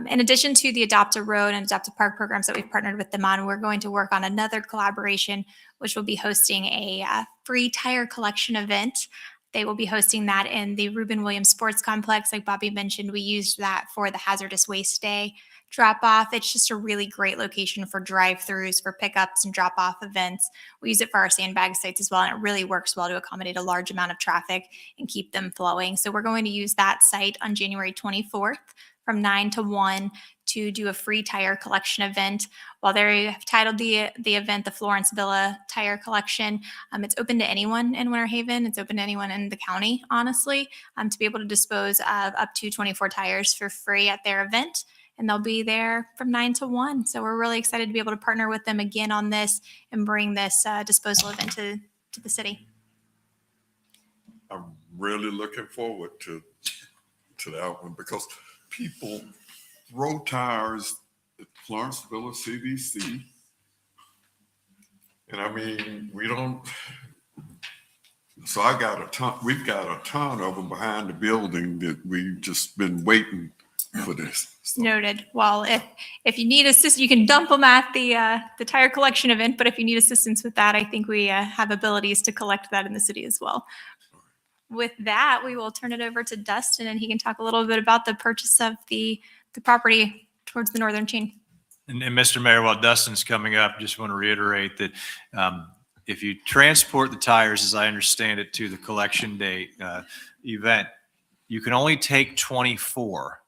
In addition to the Adopt a Road and Adopt a Park programs that we've partnered with them on, we're going to work on another collaboration, which will be hosting a free tire collection event. They will be hosting that in the Reuben Williams Sports Complex. Like Bobby mentioned, we used that for the Hazardous Waste Day drop-off. It's just a really great location for drive-throughs, for pickups and drop-off events. We use it for our sandbag sites as well, and it really works well to accommodate a large amount of traffic and keep them flowing. So we're going to use that site on January 24th from 9 to 1 to do a free tire collection event. While they have titled the event the Florence Villa Tire Collection, it's open to anyone in Winter Haven. It's open to anyone in the county, honestly, to be able to dispose of up to 24 tires for free at their event. and they'll be there from 9 to 1. So we're really excited to be able to partner with them again on this and bring this disposal event to the city. I'm really looking forward to that one because people throw tires at Lawrenceville or CDC. And I mean, we don't, so we've got a ton of them behind the building that we've just been waiting for this. So, Noted. Well, if you need assistance, you can dump them at the tire collection event. But if you need assistance with that, I think we have abilities to collect that in the city as well. With that, we will turn it over to Dustin, and he can talk a little bit about the purchase of the property towards the northern chain. And Mr. Mayor, while Dustin's coming up, just want to reiterate that if you transport the tires, as I understand it, to the collection day event, you can only take 24.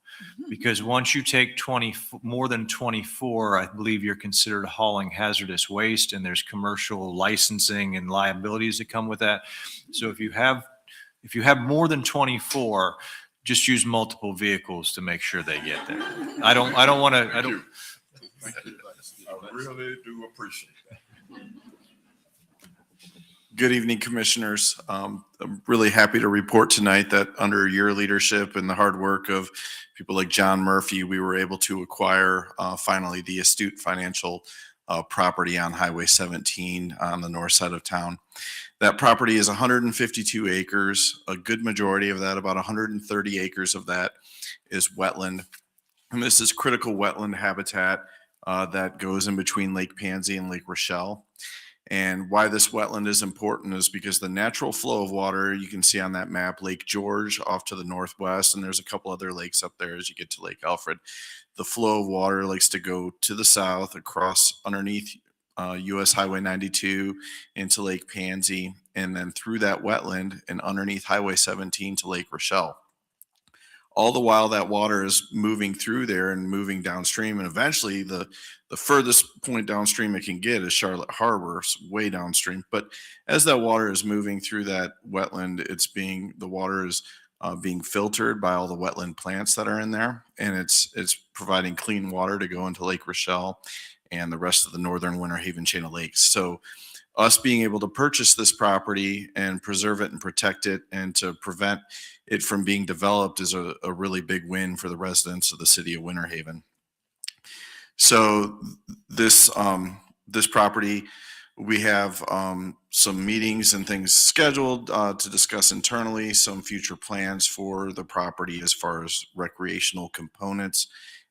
Because once you take more than 24, I believe you're considered hauling hazardous waste, and there's commercial licensing and liabilities that come with that. So if you have more than 24, just use multiple vehicles to make sure they get there. I don't want to. Thank you. I really do appreciate that. Good evening, Commissioners. I'm really happy to report tonight that under your leadership and the hard work of people like John Murphy, we were able to acquire finally the Astute Financial property on Highway 17 on the north side of town. That property is 152 acres. A good majority of that, about 130 acres of that, is wetland. And this is critical wetland habitat that goes in between Lake Pansy and Lake Rochelle. And why this wetland is important is because the natural flow of water, you can see on that map, Lake George off to the northwest, and there's a couple other lakes up there as you get to Lake Alfred. The flow of water likes to go to the south across underneath US Highway 92 into Lake Pansy, and then through that wetland and underneath Highway 17 to Lake Rochelle. All the while that water is moving through there and moving downstream, and eventually the furthest point downstream it can get is Charlotte Harbor, way downstream. But as that water is moving through that wetland, the water is being filtered by all the wetland plants that are in there, and it's providing clean water to go into Lake Rochelle and the rest of the northern Winter Haven chain of lakes. So us being able to purchase this property and preserve it and protect it and to prevent it from being developed is a really big win for the residents of the city of Winter Haven. So this property, we have some meetings and things scheduled to discuss internally, some future plans for the property as far as recreational components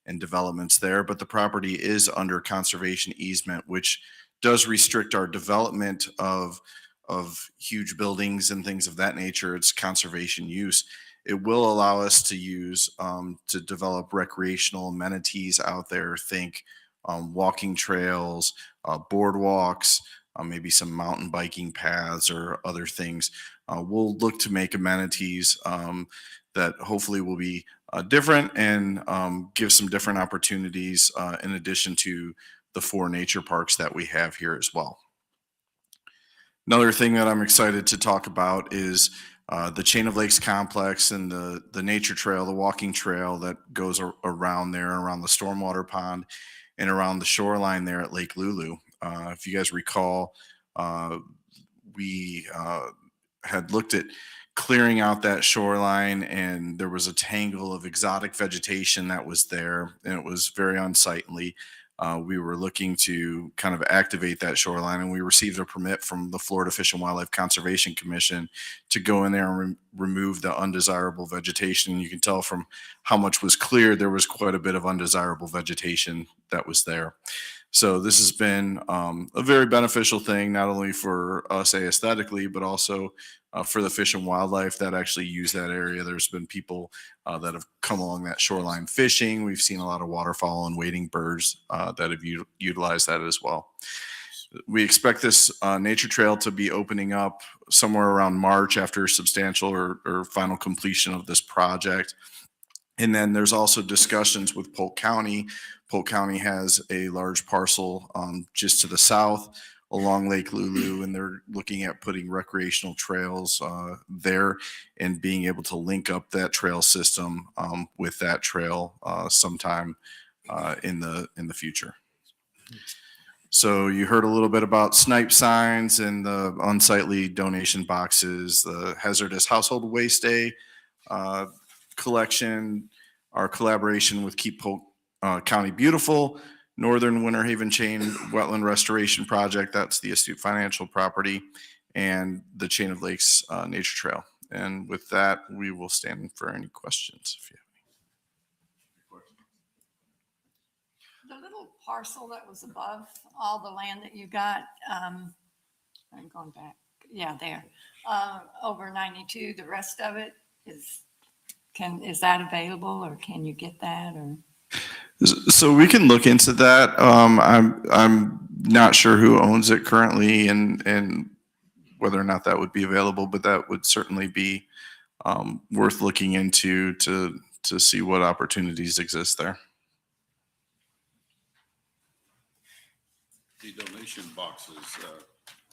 and developments there. But the property is under conservation easement, which does restrict our development of huge buildings and things of that nature. It's conservation use. It will allow us to use to develop recreational amenities out there. Think walking trails, boardwalks, maybe some mountain biking paths or other things. We'll look to make amenities that hopefully will be different and give some different opportunities in addition to the 4 nature parks that we have here as well. Another thing that I'm excited to talk about is the Chain of Lakes complex and the nature trail, the walking trail that goes around there, around the stormwater pond and around the shoreline there at Lake Lulu. If you guys recall, we had looked at clearing out that shoreline, and there was a tangle of exotic vegetation that was there, and it was very unsightly. We were looking to kind of activate that shoreline, and we received a permit from the Florida Fish and Wildlife Conservation Commission to go in there and remove the undesirable vegetation. And you can tell from how much was cleared, there was quite a bit of undesirable vegetation that was there. So this has been a very beneficial thing, not only for us aesthetically, but also for the fish and wildlife that actually use that area. There's been people that have come along that shoreline fishing. We've seen a lot of waterfowl and wading birds that have utilized that as well. We expect this nature trail to be opening up somewhere around March after substantial or final completion of this project. And then there's also discussions with Polk County. Polk County has a large parcel just to the south along Lake Lulu, and they're looking at putting recreational trails there and being able to link up that trail system with that trail sometime in the future. So you heard a little bit about snipe signs and the unsightly donation boxes, the hazardous household waste day collection, our collaboration with Keep Polk County Beautiful, Northern Winter Haven Chain Wetland Restoration Project, that's the Astute Financial property, and the Chain of Lakes Nature Trail. And with that, we will stand for any questions if you have. The little parcel that was above all the land that you got, I'm going back, yeah, there, over 92, the rest of it is that available, or can you get that, or? So we can look into that. I'm not sure who owns it currently and whether or not that would be available, but that would certainly be worth looking into to see what opportunities exist there. The donation boxes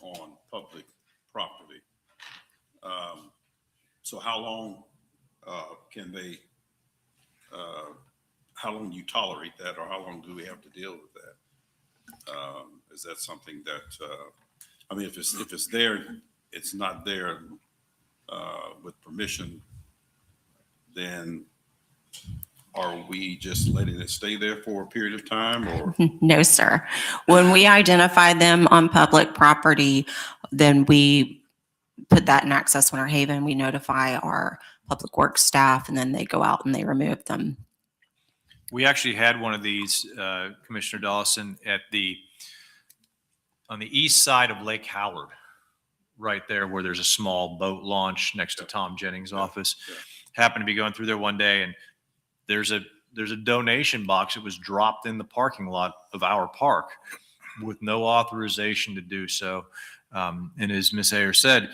on public property. So how long can they, how long do you tolerate that, or how long do we have to deal with that? Is that something that, I mean, if it's there, it's not there with permission, then are we just letting it stay there for a period of time, or? No, sir. When we identify them on public property, then we put that in Access Winter Haven. We notify our public works staff, and then they go out and they remove them. We actually had one of these, Commissioner Dawson, on the east side of Lake Howard, right there where there's a small boat launch next to Tom Jennings' office. Happened to be going through there one day, and there's a donation box that was dropped in the parking lot of our park with no authorization to do so. And as Ms. Ayer said,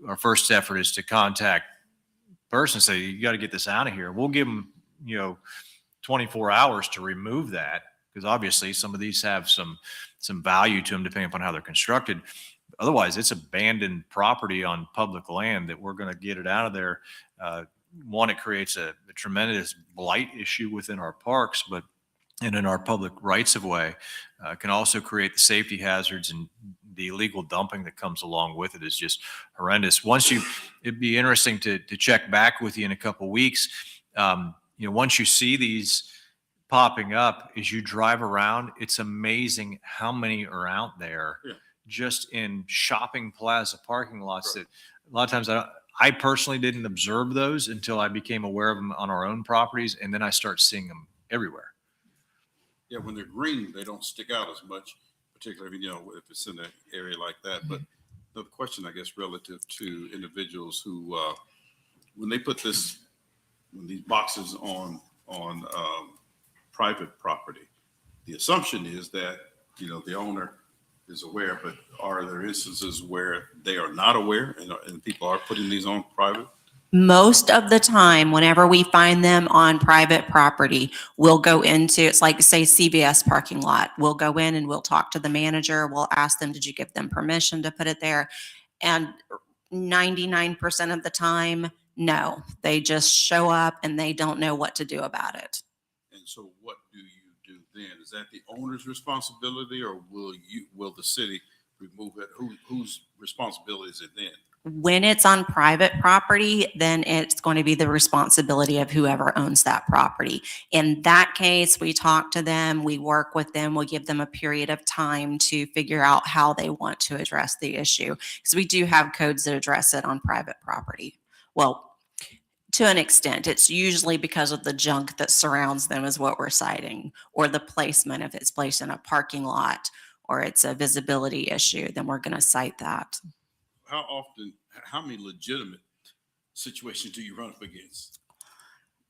our first effort is to contact the person and say, you got to get this out of here. We'll give them, 24 hours to remove that, because obviously some of these have some value to them depending upon how they're constructed. Otherwise, it's abandoned property on public land that we're going to get it out of there. One, it creates a tremendous blight issue within our parks, and in our public rights of way, can also create the safety hazards, and the illegal dumping that comes along with it is just horrendous. It'd be interesting to check back with you in a couple of weeks. Once you see these popping up as you drive around, it's amazing how many are out there just in shopping plaza parking lots that a lot of times I personally didn't observe those until I became aware of them on our own properties, and then I start seeing them everywhere. Yeah, when they're green, they don't stick out as much, particularly, if it's in an area like that. But the question, I guess, relative to individuals who, when they put these boxes on private property, the assumption is that, the owner is aware, but are there instances where they are not aware and people are putting these on private? Most of the time, whenever we find them on private property, we'll go into, it's like, say, CVS parking lot. We'll go in and we'll talk to the manager. We'll ask them, did you give them permission to put it there? And 99% of the time, no. They just show up and they don't know what to do about it. And so what do you do then? Is that the owner's responsibility, or will the city remove it? Whose responsibility is it then? When it's on private property, then it's going to be the responsibility of whoever owns that property. In that case, we talk to them, we work with them, we'll give them a period of time to figure out how they want to address the issue. Because we do have codes that address it on private property. Well, to an extent, it's usually because of the junk that surrounds them is what we're citing, or the placement. If it's placed in a parking lot or it's a visibility issue, then we're going to cite that. How many legitimate situations do you run up against?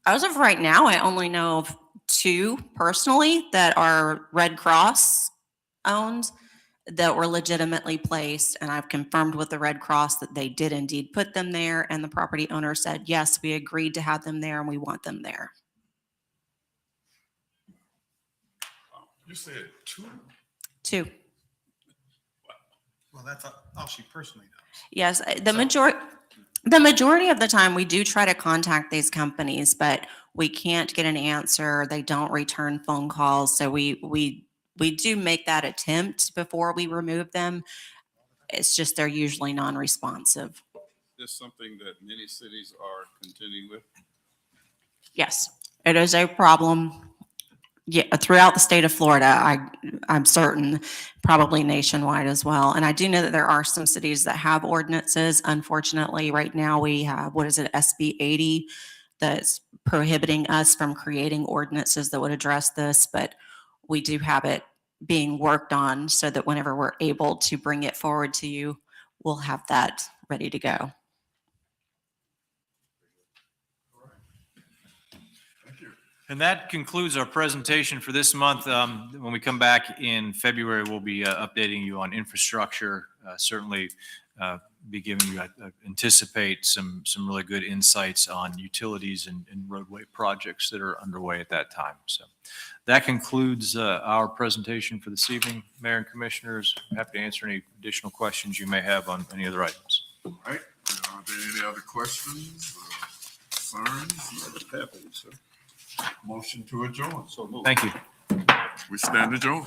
As of right now, I only know of 2 personally that are Red Cross owned that were legitimately placed. And I've confirmed with the Red Cross that they did indeed put them there. And the property owner said, yes, we agreed to have them there and we want them there. You said 2? 2. Well, that's all she personally knows. Yes, the majority of the time, we do try to contact these companies, but we can't get an answer. They don't return phone calls. So we do make that attempt before we remove them. It's just they're usually non-responsive. This something that many cities are contending with. Yes, it is a problem. Yeah, throughout the state of Florida, I'm certain, probably nationwide as well. And I do know that there are some cities that have ordinances. Unfortunately, right now we have, SB 80 that's prohibiting us from creating ordinances that would address this, but we do have it being worked on so that whenever we're able to bring it forward to you, we'll have that ready to go. And that concludes our presentation for this month. When we come back in February, we'll be updating you on infrastructure. Certainly be giving you, I anticipate, some really good insights on utilities and roadway projects that are underway at that time. So that concludes our presentation for this evening. Mayor and Commissioners, I'm happy to answer any additional questions you may have on any other items. All right, are there any other questions or concerns? Happy, sir. Motion to adjourn. So moved. Thank you. We stand adjourned.